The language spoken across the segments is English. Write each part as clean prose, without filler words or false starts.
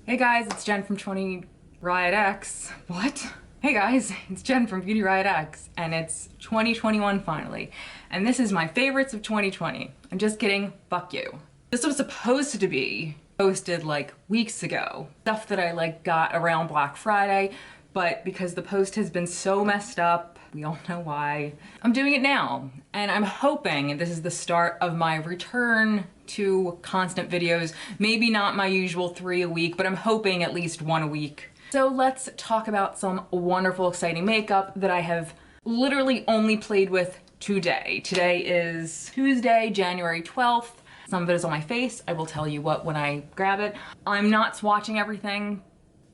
Hey guys, it's Jen from Beautyriotx. What? Hey guys, it's Jen from Beautyriotx, and it's 2021 finally. And this is my favorites of 2020. I'm just kidding, fuck you. This was supposed to be posted like weeks ago. Stuff that I got around Black Friday, but because the post has been so messed up, we all know why, I'm doing it now. And I'm hoping this is the start of my return to constant videos. Maybe not my usual 3 a week, but I'm hoping at least 1 a week. So let's talk about some wonderful, exciting makeup that I have literally only played with today. Today is Tuesday, January 12th. Some of it is on my face. I will tell you what when I grab it. I'm not swatching everything.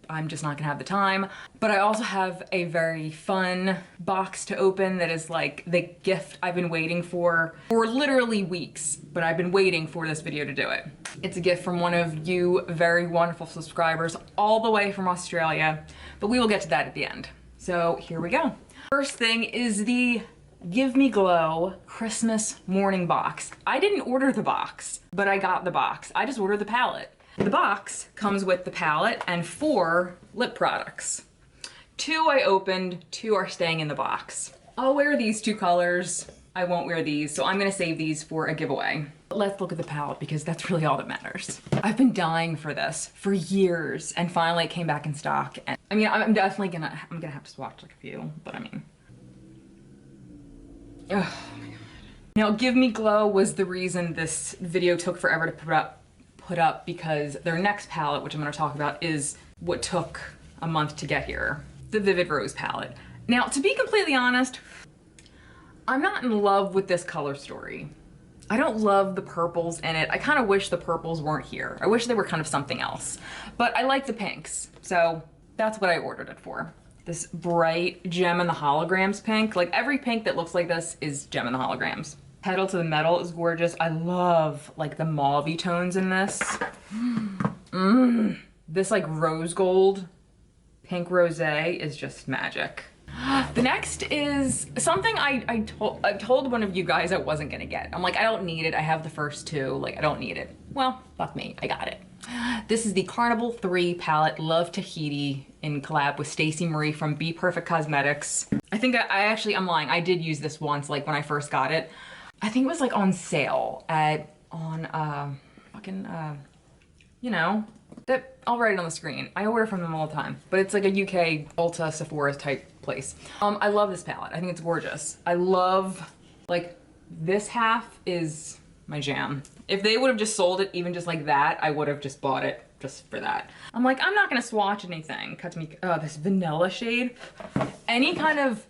I'm just not gonna have the time. But I also have a very fun box to open that is like the gift I've been waiting for literally weeks, but I've been waiting for this video to do it. It's a gift from one of you very wonderful subscribers all the way from Australia, but we will get to that at the end. So here we go. First thing is the Give Me Glow Christmas morning box. I didn't order the box, but I got the box. I just ordered the palette. The box comes with the palette and 4 lip products. 2 I opened, 2 are staying in the box. I'll wear these 2 colors. I won't wear these, so I'm gonna save these for a giveaway. Let's look at the palette because that's really all that matters. I've been dying for this for years and finally it came back in stock. And I mean, I'm definitely gonna have to swatch like a few, but I mean. Oh my God. Now, Give Me Glow was the reason this video took forever to put up because their next palette, which I'm going to talk about, is what took a month to get here. The Vivid Rose palette. Now, to be completely honest, I'm not in love with this color story. I don't love the purples in it. I kind of wish the purples weren't here. I wish they were kind of something else. But I like the pinks, so that's what I ordered it for. This bright Gem and the Holograms pink. Like every pink that looks like this is Gem and the Holograms. Pedal to the Metal is gorgeous. I love like the mauve-y tones in this. This like rose gold pink rosé is just magic. The next is something I told one of you guys I wasn't gonna get. I'm like, I don't need it. I have the first 2. Like, I don't need it. Well, fuck me. I got it. This is the Carnival 3 palette, Love Tahiti, in collab with Stacey Marie from Be Perfect Cosmetics. I think I'm lying. I did use this once, like when I first got it. I think it was like on sale you know, I'll write it on the screen. I order from them all the time, but it's like a UK Ulta Sephora type place. I love this palette. I think it's gorgeous. I love, like, this half is my jam. If they would have just sold it even just like that, I would have just bought it just for that. I'm like, I'm not gonna swatch anything. Cut to me, this vanilla shade. Any kind of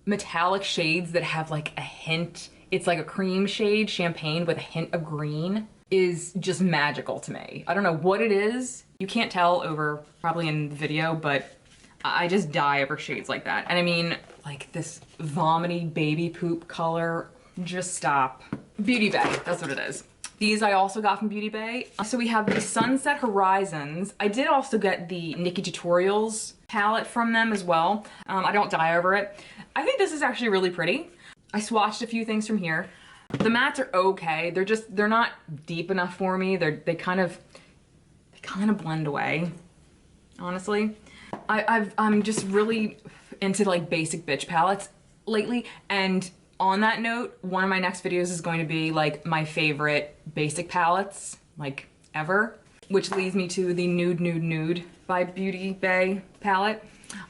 metallic shades that have like a hint, it's like a cream shade, champagne with a hint of green, is just magical to me. I don't know what it is. You can't tell over probably in the video, but I just die over shades like that. And I mean, like this vomity baby poop color, just stop. Beauty Bay, that's what it is. These I also got from Beauty Bay. So we have the Sunset Horizons. I did also get the Nikkietutorials palette from them as well. I don't die over it. I think this is actually really pretty. I swatched a few things from here. The mattes are okay. They're not deep enough for me. They kind of blend away, honestly. I'm just really into like basic bitch palettes lately, and on that note, one of my next videos is going to be like my favorite basic palettes, like ever, which leads me to the Nude Nude Nude by Beauty Bay palette.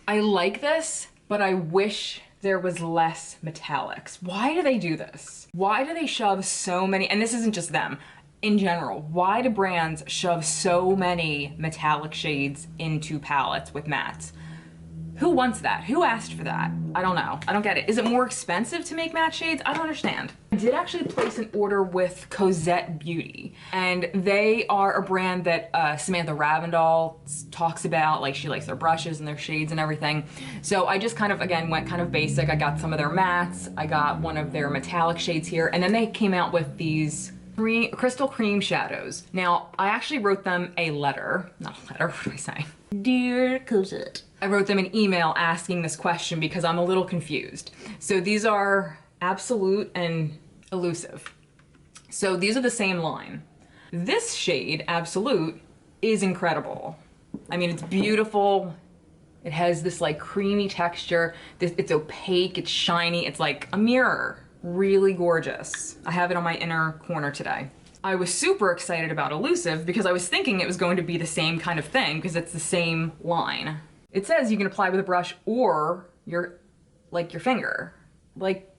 I like this, but I wish there was less metallics. Why do they do this? Why do they shove so many, and this isn't just them, in general, why do brands shove so many metallic shades into palettes with mattes? Who wants that? Who asked for that? I don't know. I don't get it. Is it more expensive to make matte shades? I don't understand. I did actually place an order with Cozep Beauty, and they are a brand that Samantha Ravindall talks about. Like, she likes their brushes and their shades and everything. So I just kind of, again, went kind of basic. I got some of their mattes. I got one of their metallic shades here, and then they came out with these crystal cream shadows. Now, I actually wrote them a letter. Not a letter, what am I saying? Dear Cozep. I wrote them an email asking this question because I'm a little confused. So these are Absolute and Elusive. So these are the same line. This shade, Absolute, is incredible. I mean, it's beautiful. It has this like creamy texture. It's opaque, it's shiny, it's like a mirror. Really gorgeous. I have it on my inner corner today. I was super excited about Elusive because I was thinking it was going to be the same kind of thing because it's the same line. It says you can apply with a brush or your finger. Like,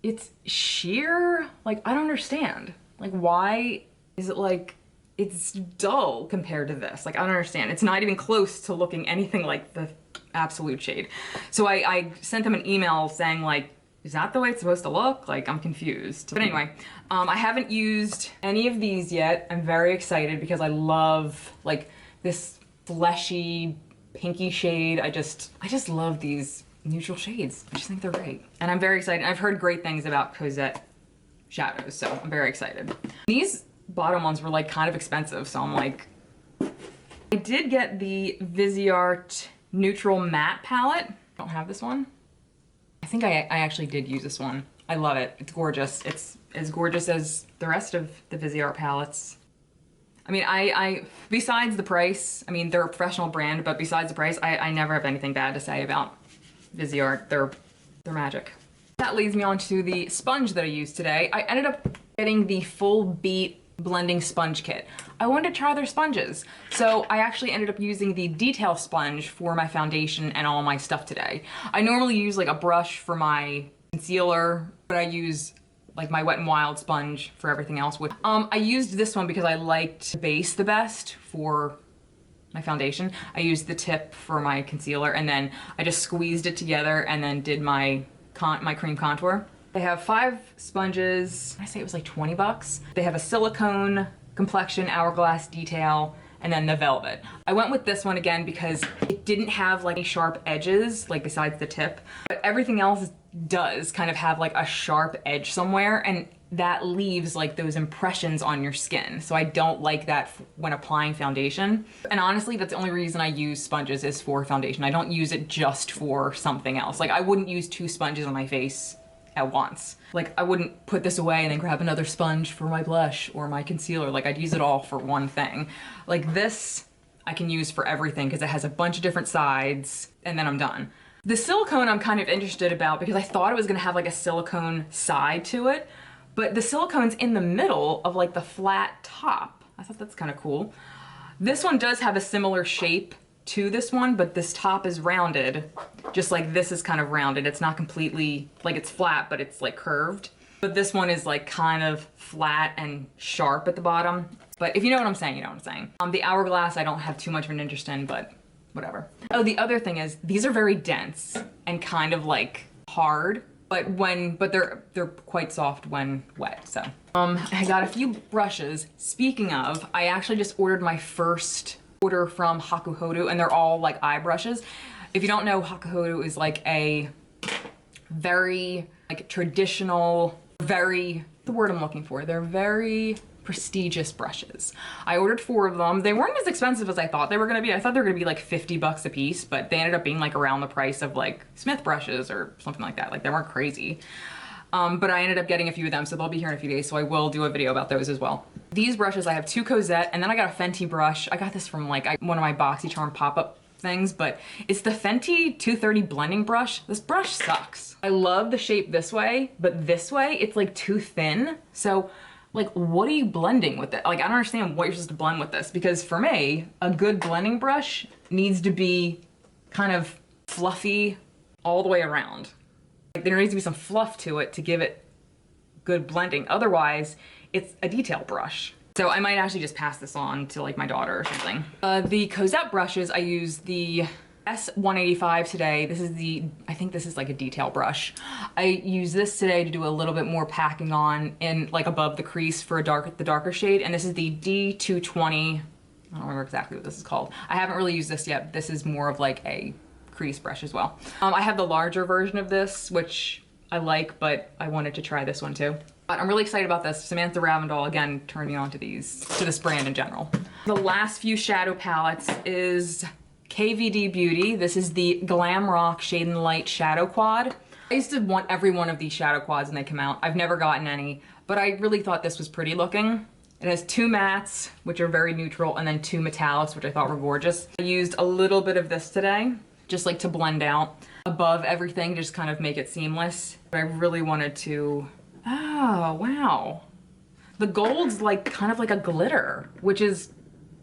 it's sheer, like, I don't understand. Like, why is it like, it's dull compared to this. Like, I don't understand. It's not even close to looking anything like the absolute shade. So I sent them an email saying like, is that the way it's supposed to look? Like, I'm confused. But anyway, I haven't used any of these yet. I'm very excited because I love like this fleshy, pinky shade. I just love these neutral shades. I just think they're great. And I'm very excited. I've heard great things about Cozep shadows, so I'm very excited. These bottom ones were like kind of expensive, so I'm like, I did get the Viseart Neutral Matte palette. I don't have this one. I think I actually did use this one. I love it. It's gorgeous. It's as gorgeous as the rest of the Viseart palettes. I mean, I besides the price, I mean, they're a professional brand, but besides the price, I never have anything bad to say about Viseart. They're magic. That leads me on to the sponge that I used today. I ended up getting the Full Beat blending sponge kit. I wanted to try their sponges. So I actually ended up using the detail sponge for my foundation and all my stuff today. I normally use like a brush for my concealer, but I use like my Wet n Wild sponge for everything else. I used this one because I liked the base the best for my foundation. I used the tip for my concealer and then I just squeezed it together and then did my cream contour. They have 5 sponges. I say it was like 20 bucks. They have a silicone complexion hourglass detail and then the velvet. I went with this one again because it didn't have like any sharp edges, like besides the tip, but everything else does kind of have like a sharp edge somewhere, and that leaves like those impressions on your skin. So I don't like that when applying foundation. And honestly, that's the only reason I use sponges is for foundation. I don't use it just for something else. Like I wouldn't use 2 sponges on my face at once. Like I wouldn't put this away and then grab another sponge for my blush or my concealer. Like I'd use it all for one thing. Like this I can use for everything because it has a bunch of different sides and then I'm done. The silicone I'm kind of interested about because I thought it was gonna have like a silicone side to it, but the silicone's in the middle of like the flat top. I thought that's kind of cool. This one does have a similar shape to this one, but this top is rounded, just like this is kind of rounded. It's not completely, like it's flat, but it's like curved. But this one is like kind of flat and sharp at the bottom. But if you know what I'm saying, you know what I'm saying. The hourglass I don't have too much of an interest in, but whatever. Oh, the other thing is these are very dense and kind of like hard, but they're quite soft when wet. So I got a few brushes. Speaking of, I actually just ordered my first order from Hakuhodo, and they're all like eye brushes. If you don't know, Hakuhodo is like a very like traditional, the word I'm looking for, they're very prestigious brushes. I ordered 4 of them. They weren't as expensive as I thought they were gonna be. I thought they were gonna be like 50 bucks a piece, but they ended up being like around the price of like Smith brushes or something like that. Like they weren't crazy. But I ended up getting a few of them, so they'll be here in a few days, so I will do a video about those as well. These brushes, I have 2 Cozep, and then I got a Fenty brush. I got this from like one of my BoxyCharm pop-up things, but it's the Fenty 230 blending brush. This brush sucks. I love the shape this way, but this way, it's like too thin. So like, what are you blending with it? Like, I don't understand what you're supposed to blend with this, because for me, a good blending brush needs to be kind of fluffy all the way around. Like there needs to be some fluff to it to give it good blending. Otherwise, it's a detail brush. So I might actually just pass this on to like my daughter or something. The Cozep brushes, I use the S185 today. This is I think this is like a detail brush. I use this today to do a little bit more packing on in like above the crease for the darker shade. And this is the D220. I don't remember exactly what this is called. I haven't really used this yet. This is more of like a crease brush as well. I have the larger version of this, which I like, but I wanted to try this one too. But I'm really excited about this. Samantha Ravindal, again, turned me on to this brand in general. The last few shadow palettes is KVD Beauty. This is the Glam Rock Shade and Light Shadow Quad. I used to want every one of these shadow quads when they come out. I've never gotten any, but I really thought this was pretty looking. It has 2 mattes, which are very neutral, and then 2 metallics, which I thought were gorgeous. I used a little bit of this today, just like to blend out above everything, just kind of make it seamless. But I really wanted to, oh, wow. The gold's like kind of like a glitter, which is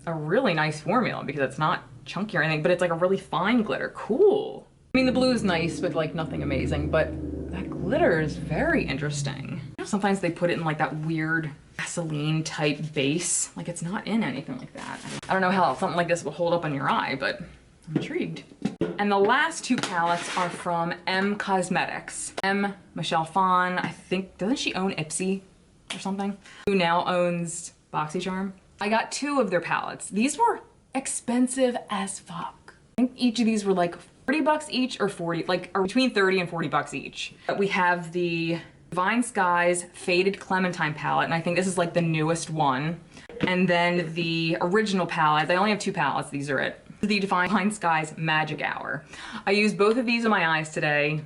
a really nice formula because it's not chunky or anything, but it's like a really fine glitter. Cool. I mean, the blue is nice, but like nothing amazing, but that glitter is very interesting. You know, sometimes they put it in like that weird Vaseline type base. Like it's not in anything like that. I don't know how something like this will hold up on your eye, but I'm intrigued. And the last 2 palettes are from M Cosmetics. M Michelle Phan, I think, doesn't she own Ipsy or something? Who now owns BoxyCharm. I got 2 of their palettes. These were expensive as fuck. I think each of these were like 40 bucks each or 40, like or between 30 and 40 bucks each. But we have the Divine Skies Faded Clementine palette, and I think this is like the newest one. And then the original palette, they only have 2 palettes, these are it. The Divine Skies Magic Hour. I used both of these in my eyes today.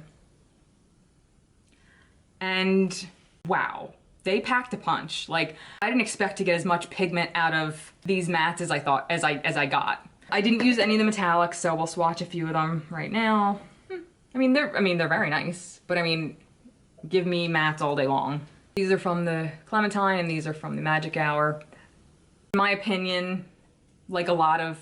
And wow, they packed a punch. Like I didn't expect to get as much pigment out of these mattes as I thought, as I got. I didn't use any of the metallics, so we'll swatch a few of them right now. I mean they're very nice, but I mean, give me mattes all day long. These are from the Clementine and these are from the Magic Hour. In my opinion, like a lot of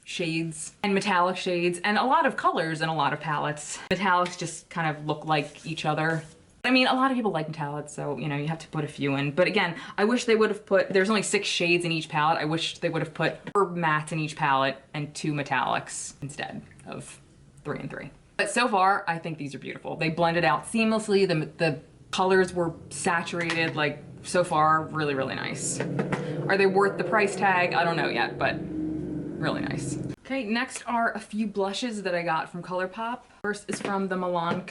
shades and metallic shades and a lot of colors in a lot of palettes, metallics just kind of look like each other. I mean, a lot of people like metallics, so you know, you have to put a few in. But again, I wish they would have put, there's only 6 shades in each palette. I wish they would have put 4 mattes in each palette and 2 metallics instead of 3 and 3. But so far, I think these are beautiful. They blended out seamlessly. The colors were saturated, like so far, really, really nice. Are they worth the price tag? I don't know yet, but really nice. Okay, next are a few blushes that I got from ColourPop. First is from the Milan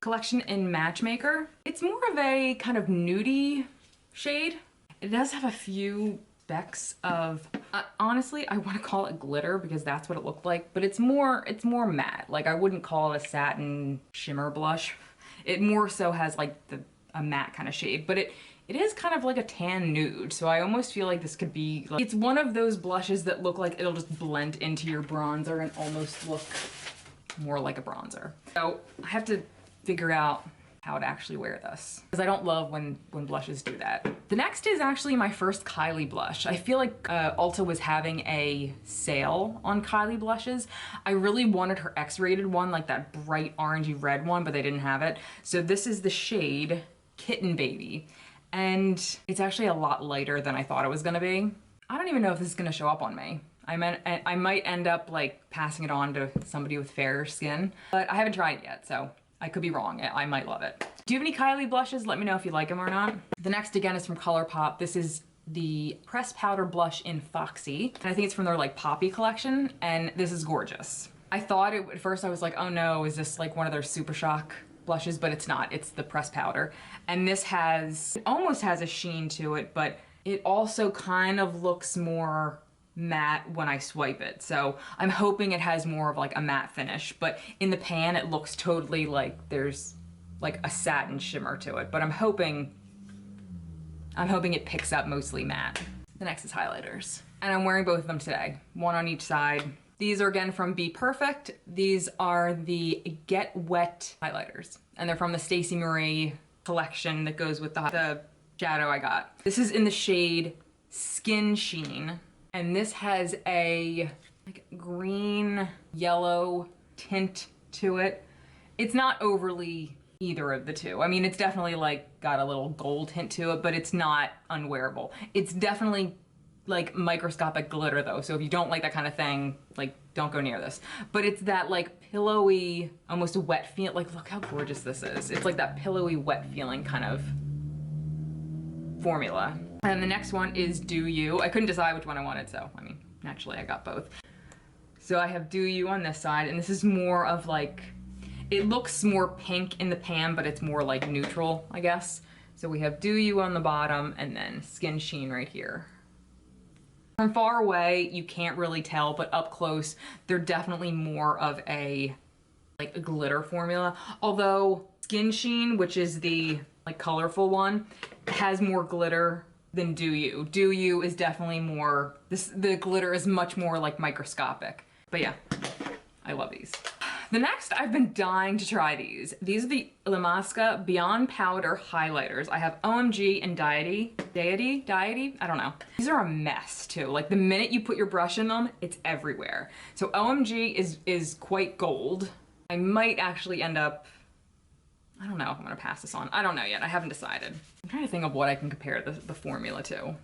collection in Matchmaker. It's more of a kind of nudie shade. It does have a few specks of, honestly, I want to call it glitter because that's what it looked like, but it's more matte. Like I wouldn't call it a satin shimmer blush. It more so has like a matte kind of shade, but it is kind of like a tan nude, so I almost feel like this could be like, it's one of those blushes that look like it'll just blend into your bronzer and almost look more like a bronzer. So I have to figure out how to actually wear this because I don't love when blushes do that. The next is actually my first Kylie blush. I feel like Ulta was having a sale on Kylie blushes. I really wanted her X-rated one, like that bright orangey red one, but they didn't have it. So this is the shade Kitten Baby. And it's actually a lot lighter than I thought it was gonna be. I don't even know if this is gonna show up on me. I might end up like passing it on to somebody with fairer skin, but I haven't tried it yet, so I could be wrong. I might love it. Do you have any Kylie blushes? Let me know if you like them or not. The next again is from ColourPop. This is the pressed powder blush in Foxy, and I think it's from their like Poppy collection, and this is gorgeous. I thought it, at first I was like, oh no, is this like one of their Super Shock blushes? But it's not, it's the pressed powder. And this it almost has a sheen to it, but it also kind of looks more matte when I swipe it. So I'm hoping it has more of like a matte finish, but in the pan it looks totally like there's like a satin shimmer to it, but I'm hoping it picks up mostly matte. The next is highlighters, and I'm wearing both of them today, one on each side. These are again from Be Perfect. These are the Get Wet highlighters, and they're from the Stacey Marie collection that goes with the shadow I got. This is in the shade Skin Sheen, and this has a like green yellow tint to it. It's not overly either of the two. I mean, it's definitely like got a little gold hint to it, but it's not unwearable. It's definitely like microscopic glitter though, so if you don't like that kind of thing, like don't go near this. But it's that like pillowy, almost a wet feel. Like look how gorgeous this is. It's like that pillowy wet feeling kind of formula. And the next one is Do You. I couldn't decide which one I wanted, so I mean, naturally I got both. So I have Do You on this side, and this is more of like, it looks more pink in the pan, but it's more like neutral, I guess. So we have Do You on the bottom and then Skin Sheen right here. From far away, you can't really tell, but up close, they're definitely more of a like a glitter formula. Although Skin Sheen, which is the like colorful one, has more glitter than Do You. Do You is definitely more, the glitter is much more like microscopic. But yeah, I love these. The next, I've been dying to try these. These are the Illamasqua Beyond Powder Highlighters. I have OMG and Deity, I don't know. These are a mess too. Like the minute you put your brush in them, it's everywhere. So OMG is quite gold. I might actually end up, I don't know if I'm gonna pass this on. I don't know yet, I haven't decided. I'm trying to think of what I can compare the formula to.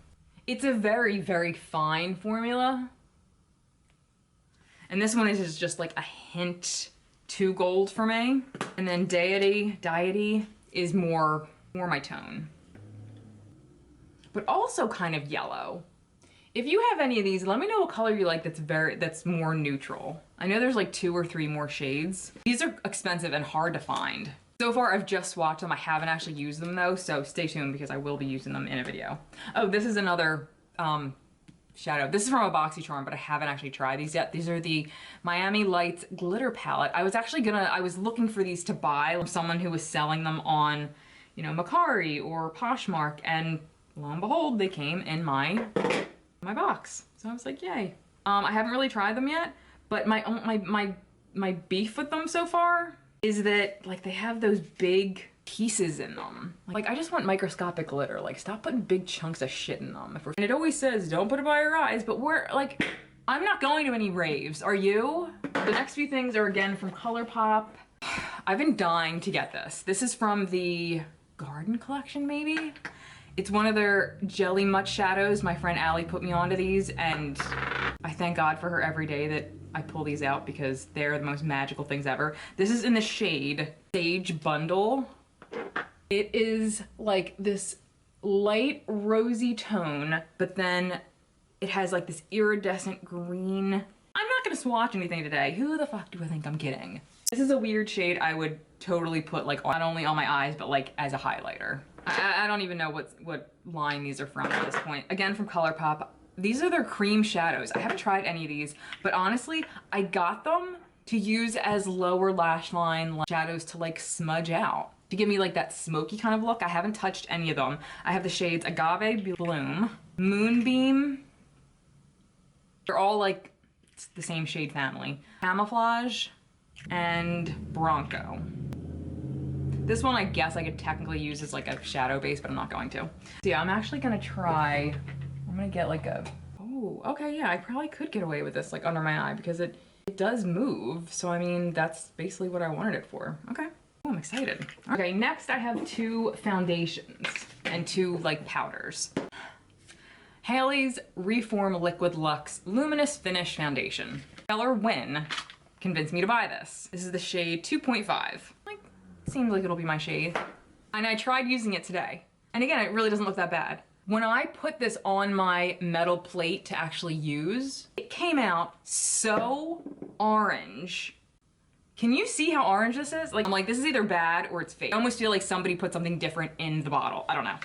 It's a very, very fine formula. And this one is just like a hint too gold for me. And then Deity is more my tone. But also kind of yellow. If you have any of these, let me know what color you like that's more neutral. I know there's like 2 or 3 more shades. These are expensive and hard to find. So far I've just swatched them. I haven't actually used them though, so stay tuned because I will be using them in a video. Oh, this is another shadow. This is from a BoxyCharm, but I haven't actually tried these yet. These are the Miami Lights Glitter Palette. I was looking for these to buy from someone who was selling them on, you know, Macari or Poshmark, and lo and behold, they came in my box. So I was like, yay. I haven't really tried them yet, but my beef with them so far is that like they have those big pieces in them. Like I just want microscopic glitter. Like stop putting big chunks of shit in them. And it always says don't put it by your eyes, but I'm not going to any raves. Are you? The next few things are again from ColourPop. I've been dying to get this. This is from the Garden Collection maybe? It's one of their Jelly Mutt shadows. My friend Allie put me onto these and I thank God for her every day that I pull these out because they're the most magical things ever. This is in the shade Sage Bundle. It is like this light rosy tone, but then it has like this iridescent green. I'm not gonna swatch anything today. Who the fuck do I think I'm kidding? This is a weird shade I would totally put like not only on my eyes, but like as a highlighter. I don't even know what line these are from at this point. Again, from ColourPop. These are their cream shadows. I haven't tried any of these, but honestly, I got them to use as lower lash line shadows to like smudge out, to give me like that smoky kind of look. I haven't touched any of them. I have the shades Agave Bloom, Moonbeam. They're all like it's the same shade family. Camouflage and Bronco. This one I guess I could technically use as like a shadow base, but I'm not going to. So yeah, I'm actually gonna try, I'm gonna get like a, oh, okay, yeah, I probably could get away with this like under my eye because it does move. So I mean, that's basically what I wanted it for. Okay, oh, I'm excited. Okay, next I have 2 foundations and 2 like powders. Haley's Reform Liquid Luxe Luminous Finish Foundation. Stellar Win convinced me to buy this. This is the shade 2.5. Like, seems like it'll be my shade. And I tried using it today. And again, it really doesn't look that bad. When I put this on my metal plate to actually use, it came out so orange. Can you see how orange this is? Like, I'm like, this is either bad or it's fake. I almost feel like somebody put something different in the bottle. I don't know.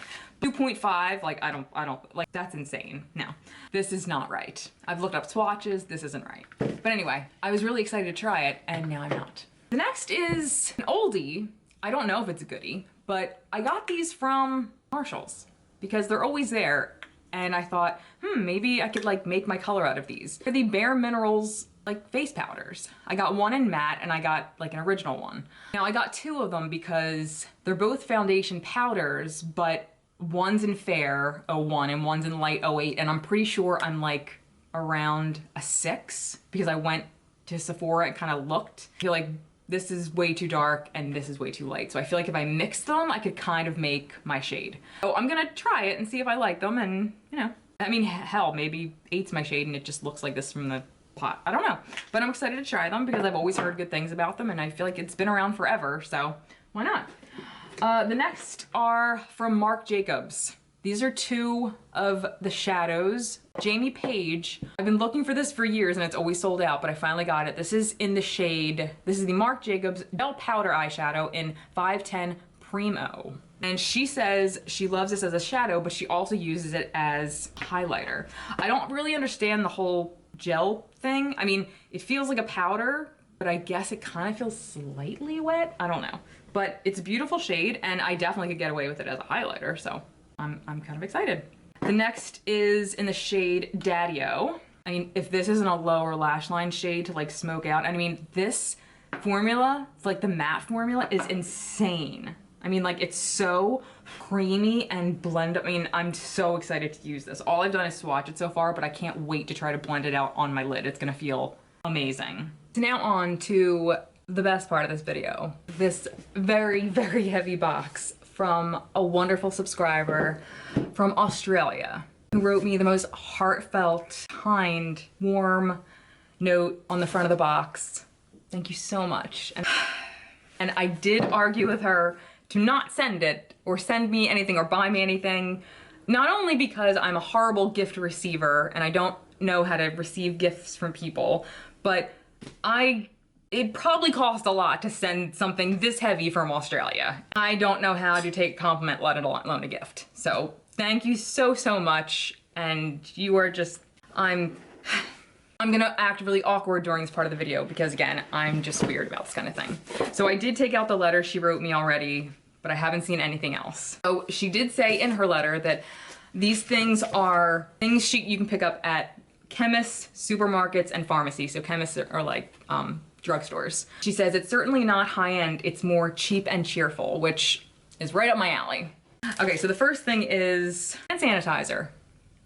2.5, like, I don't, like, that's insane. No, this is not right. I've looked up swatches, this isn't right. But anyway, I was really excited to try it, and now I'm not. The next is an oldie. I don't know if it's a goodie, but I got these from Marshall's because they're always there. And I thought, maybe I could like make my color out of these. They're the Bare Minerals like face powders. I got one in matte and I got like an original one. Now I got 2 of them because they're both foundation powders, but one's in fair 01 and one's in light 08. And I'm pretty sure I'm like around a 6 because I went to Sephora and kind of looked. I feel like this is way too dark and this is way too light. So I feel like if I mixed them, I could kind of make my shade. So I'm gonna try it and see if I like them and, you know, I mean, hell, maybe 8's my shade and it just looks like this from the pot. I don't know, but I'm excited to try them because I've always heard good things about them and I feel like it's been around forever, so why not? The next are from Marc Jacobs. These are 2 of the shadows. Jamie Page, I've been looking for this for years and it's always sold out, but I finally got it. This is in the shade, this is the Marc Jacobs Gel Powder Eyeshadow in 510 Primo. And she says she loves this as a shadow, but she also uses it as highlighter. I don't really understand the whole gel thing. I mean, it feels like a powder, but I guess it kind of feels slightly wet. I don't know, but it's a beautiful shade and I definitely could get away with it as a highlighter, so I'm kind of excited. The next is in the shade Daddy-O. I mean, if this isn't a lower lash line shade to like smoke out, I mean, this formula, like the matte formula, is insane. I mean, like, it's so creamy and blend. I mean, I'm so excited to use this. All I've done is swatch it so far, but I can't wait to try to blend it out on my lid. It's gonna feel amazing. So now on to the best part of this video. This very, very heavy box from a wonderful subscriber from Australia who wrote me the most heartfelt, kind, warm note on the front of the box. Thank you so much. And I did argue with her to not send it or send me anything or buy me anything, not only because I'm a horrible gift receiver and I don't know how to receive gifts from people, but it probably cost a lot to send something this heavy from Australia. I don't know how to take a compliment, let alone a gift. So thank you so, so much. And you are just, I'm gonna act really awkward during this part of the video because again, I'm just weird about this kind of thing. So I did take out the letter she wrote me already, but I haven't seen anything else. So she did say in her letter that these things are things you can pick up at chemists, supermarkets, and pharmacies. So chemists are like drugstores. She says it's certainly not high-end, it's more cheap and cheerful, which is right up my alley. Okay, so the first thing is hand sanitizer.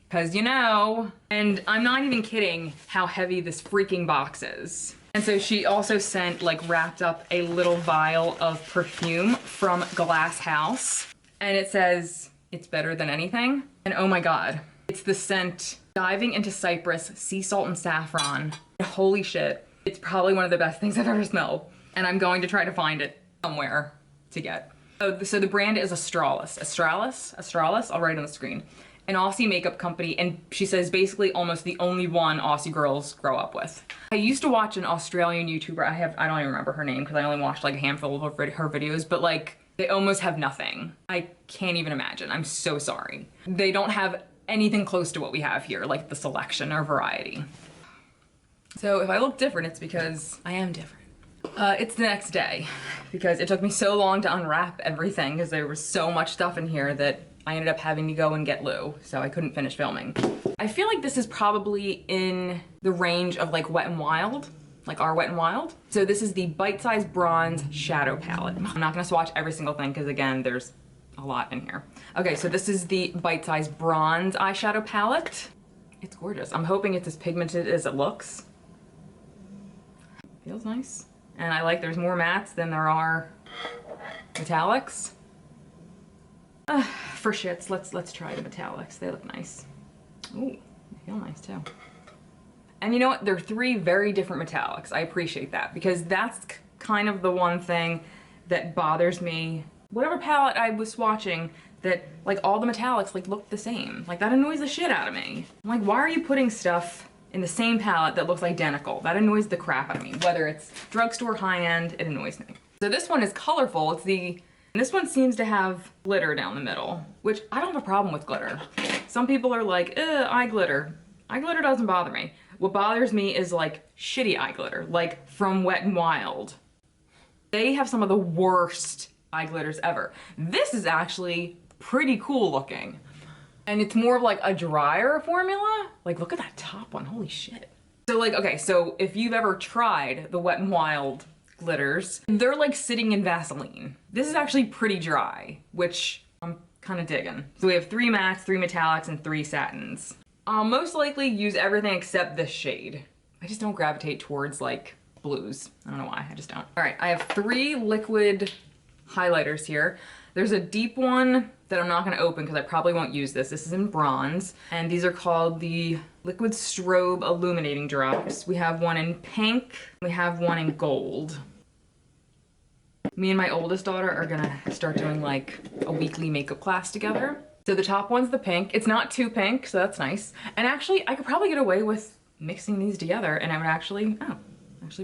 Because you know, and I'm not even kidding how heavy this freaking box is. And so she also sent, like, wrapped up a little vial of perfume from Glass House. And it says, it's better than anything. And oh my God, it's the scent Diving into Cypress, Sea Salt and Saffron. Holy shit, it's probably one of the best things I've ever smelled. And I'm going to try to find it somewhere to get. So the brand is Australis. Australis, I'll write it on the screen. An Aussie makeup company, and she says basically almost the only one Aussie girls grow up with. I used to watch an Australian YouTuber, I don't even remember her name because I only watched like a handful of her videos, but like they almost have nothing. I can't even imagine, I'm so sorry. They don't have anything close to what we have here, like the selection or variety. So if I look different, it's because I am different. It's the next day because it took me so long to unwrap everything because there was so much stuff in here that I ended up having to go and get Lou, so I couldn't finish filming. I feel like this is probably in the range of like Wet n Wild, like our Wet n Wild. So this is the Bite Size Bronze Shadow Palette. I'm not gonna swatch every single thing because again, there's a lot in here. Okay, so this is the Bite Size Bronze Eyeshadow Palette. It's gorgeous. I'm hoping it's as pigmented as it looks. Feels nice. And I like there's more mattes than there are metallics. For shits, let's try the metallics. They look nice. Ooh, they feel nice too. And you know what? They're three very different metallics. I appreciate that because that's kind of the one thing that bothers me. Whatever palette I was swatching, that like all the metallics like look the same. Like that annoys the shit out of me. I'm like, why are you putting stuff in the same palette that looks identical? That annoys the crap out of me. Whether it's drugstore high-end, it annoys me. So this one is colorful. This one seems to have glitter down the middle, which I don't have a problem with glitter. Some people are like, eye glitter. Eye glitter doesn't bother me. What bothers me is like shitty eye glitter, like from Wet n Wild. They have some of the worst eye glitters ever. This is actually pretty cool looking. And it's more of like a drier formula. Like look at that top one, holy shit. So like, okay, so if you've ever tried the Wet n Wild glitters, they're like sitting in Vaseline. This is actually pretty dry, which I'm kind of digging. So we have 3 mattes, 3 metallics, and 3 satins. I'll most likely use everything except this shade. I just don't gravitate towards like blues. I don't know why, I just don't. All right, I have 3 liquid highlighters here. There's a deep one that I'm not gonna open because I probably won't use this. This is in bronze, and these are called the Liquid Strobe Illuminating Drops. We have one in pink, we have one in gold. Me and my oldest daughter are gonna start doing like a weekly makeup class together. So the top one's the pink. It's not too pink, so that's nice. And actually, I could probably get away with mixing these together and I would actually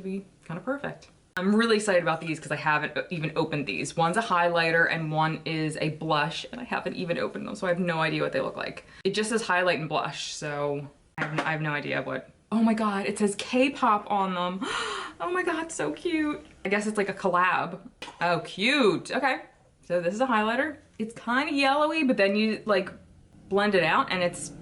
be kind of perfect. I'm really excited about these because I haven't even opened these. One's a highlighter and one is a blush, and I haven't even opened them, so I have no idea what they look like. It just says highlight and blush, so I have no idea what. Oh my god, it says K-pop on them. Oh my god, so cute. I guess it's like a collab. Oh, cute. Okay, so this is a highlighter. It's kind of yellowy, but then you like blend it out, and it's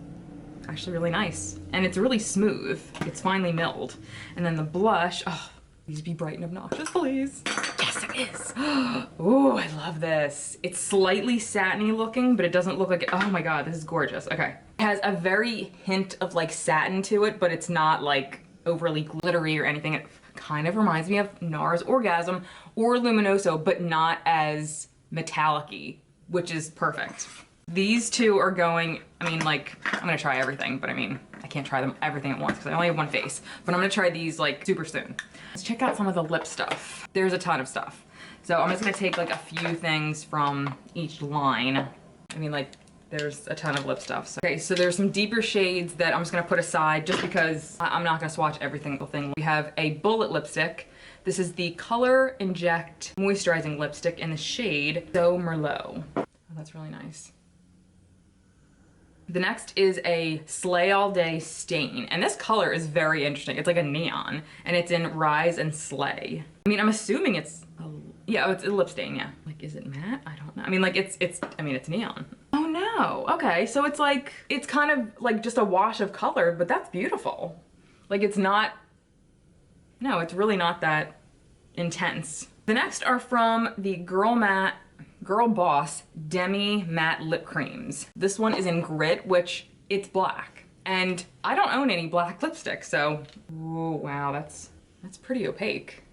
actually really nice. And it's really smooth. It's finely milled. And then the blush, oh, please be bright and obnoxious, please. Yes, it is. Oh, I love this. It's slightly satiny looking, but it doesn't look like, oh my God, this is gorgeous. Okay. It has a very hint of like satin to it, but it's not like overly glittery or anything. It kind of reminds me of NARS Orgasm or Luminoso, but not as metallic-y, which is perfect. These two are going, I mean, like, I'm gonna try everything, but I mean, I can't try them everything at once because I only have one face. But I'm gonna try these like super soon. Let's check out some of the lip stuff. There's a ton of stuff. So I'm just gonna take like a few things from each line. I mean, like, there's a ton of lip stuff. So, okay, so there's some deeper shades that I'm just gonna put aside just because I'm not gonna swatch every single thing. We have a bullet lipstick. This is the Color Inject Moisturizing Lipstick in the shade So Merlot. Oh, that's really nice. The next is a Slay All Day Stain, and this color is very interesting. It's like a neon, and it's in Rise and Slay. I mean, I'm assuming it's, yeah, it's a lip stain, yeah. Like, is it matte? I don't know. I mean, like, it's neon. Oh no, okay, so it's like, it's kind of like just a wash of color, but that's beautiful. Like, it's not, no, it's really not that intense. The next are from the Girl Boss Demi Matte Lip Creams. This one is in Grit, which it's black. And I don't own any black lipstick, so, oh wow, that's pretty opaque.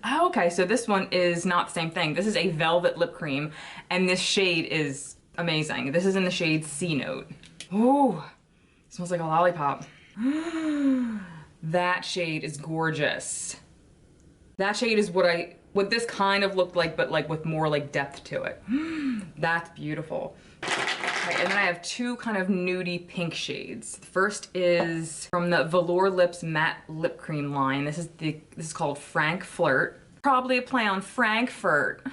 Oh, okay, so this one is not the same thing. This is a velvet lip cream, and this shade is amazing. This is in the shade C Note. Ooh, smells like a lollipop. That shade is gorgeous. That shade is what this kind of looked like, but like with more like depth to it. That's beautiful. Okay, and then I have two kind of nudie pink shades. The first is from the Velour Lips Matte Lip Cream line. This is called Frank Flirt. Probably a play on Frankfurt.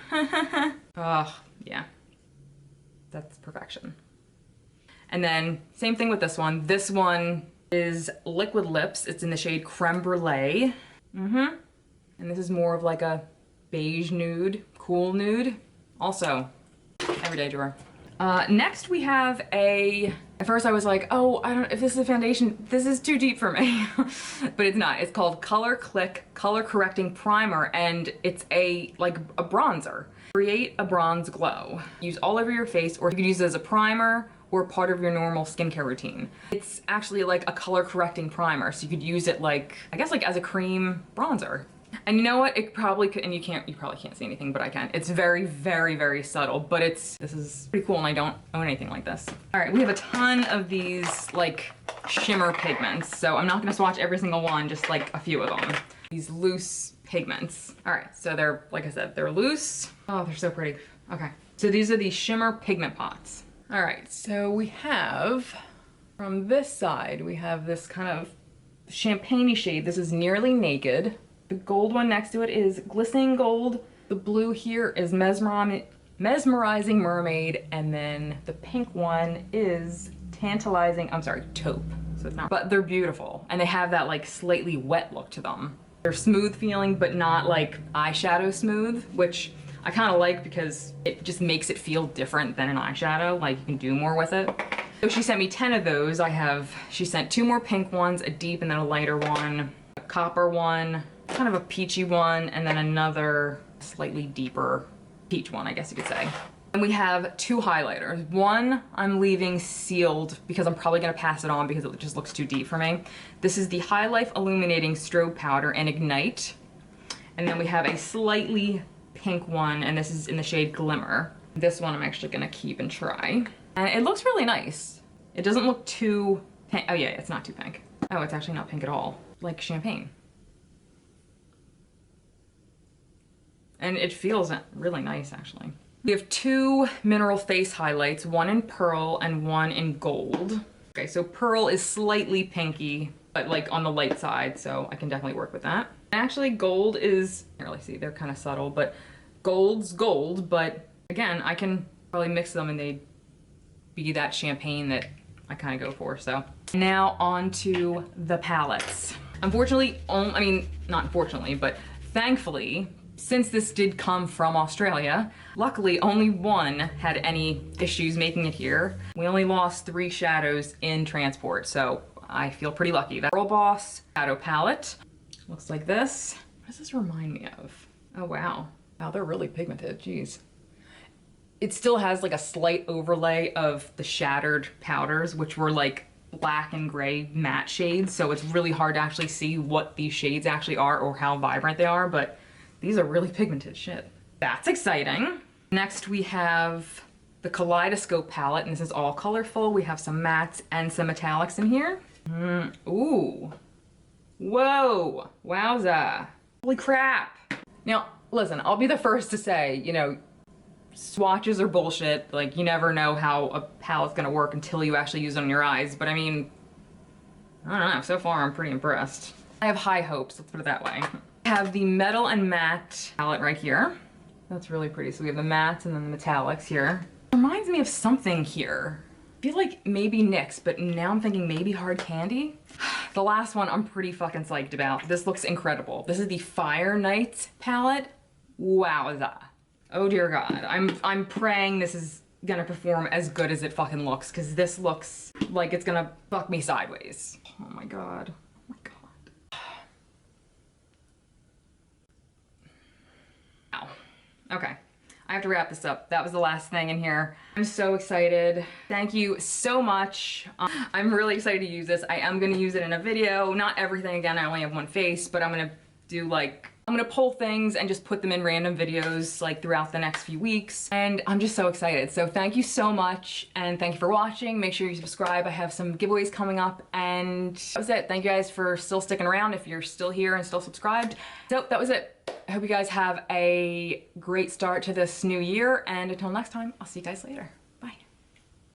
Oh, yeah. That's perfection. And then same thing with this one. This one is Liquid Lips. It's in the shade Creme Brulee. And this is more of like a beige nude, cool nude. Also, everyday drawer. Next we have at first I was like, oh, I don't know if this is a foundation, this is too deep for me. But it's not. It's called Color Click Color Correcting Primer, and it's like a bronzer. Create a bronze glow. Use all over your face, or you could use it as a primer or part of your normal skincare routine. It's actually like a color correcting primer, so you could use it like, I guess like as a cream bronzer. And you know what? It probably could, and you probably can't see anything, but I can. It's very, very, very subtle, but this is pretty cool, and I don't own anything like this. All right, we have a ton of these like shimmer pigments, so I'm not gonna swatch every single one, just like a few of them. These loose pigments. All right, so they're, like I said, they're loose. Oh, they're so pretty. Okay, so these are the shimmer pigment pots. All right, so we have, from this side, we have this kind of champagne-y shade. This is Nearly Naked. The gold one next to it is Glistening Gold. The blue here is Mesmerizing Mermaid. And then the pink one is Taupe. So it's not, but they're beautiful. And they have that like slightly wet look to them. They're smooth feeling, but not like eyeshadow smooth, which I kind of like because it just makes it feel different than an eyeshadow. Like you can do more with it. So she sent me 10 of those. She sent 2 more pink ones, a deep and then a lighter one, a copper one, kind of a peachy one, and then another slightly deeper peach one, I guess you could say. And we have 2 highlighters. One I'm leaving sealed because I'm probably gonna pass it on because it just looks too deep for me. This is the High Life Illuminating Strobe Powder in Ignite. And then we have a slightly pink one, and this is in the shade Glimmer. This one I'm actually gonna keep and try. And it looks really nice. It doesn't look too pink. Oh yeah, it's not too pink. Oh, it's actually not pink at all. Like champagne. And it feels really nice, actually. We have 2 mineral face highlights, one in pearl and one in gold. Okay, so pearl is slightly pinky, but like on the light side, so I can definitely work with that. Actually, gold is, I can't really see, they're kind of subtle, but gold's gold, but again, I can probably mix them and they'd be that champagne that I kind of go for, so. Now on to the palettes. Unfortunately, I mean, not unfortunately, but thankfully, Since this did come from Australia, luckily only one had any issues making it here. We only lost 3 shadows in transport, so I feel pretty lucky. That Girl Boss Shadow Palette looks like this. What does this remind me of? Oh wow. Wow, they're really pigmented, jeez. It still has like a slight overlay of the shattered powders, which were like black and gray matte shades, so it's really hard to actually see what these shades actually are or how vibrant they are, but these are really pigmented shit. That's exciting. Next we have the Kaleidoscope Palette, and this is all colorful. We have some mattes and some metallics in here. Ooh. Whoa. Wowza. Holy crap. Now, listen, I'll be the first to say, you know, swatches are bullshit. Like, you never know how a palette's gonna work until you actually use it on your eyes. But I mean, I don't know, so far I'm pretty impressed. I have high hopes, let's put it that way. I have the Metal and Matte palette right here. That's really pretty. So we have the mattes and then the metallics here. It reminds me of something here. I feel like maybe NYX, but now I'm thinking maybe Hard Candy. The last one I'm pretty fucking psyched about. This looks incredible. This is the Fire Night palette. Wowza. Oh dear God. I'm praying this is gonna perform as good as it fucking looks, because this looks like it's gonna fuck me sideways. Oh my God. Oh my God. Ow. Okay. I have to wrap this up. That was the last thing in here. I'm so excited. Thank you so much. I'm really excited to use this. I am gonna use it in a video. Not everything, again, I only have one face, but I'm gonna do like, I'm gonna pull things and just put them in random videos like throughout the next few weeks. And I'm just so excited. So thank you so much, and thank you for watching. Make sure you subscribe. I have some giveaways coming up, and that was it. Thank you guys for still sticking around if you're still here and still subscribed. So that was it. I hope you guys have a great start to this new year, and until next time, I'll see you guys later.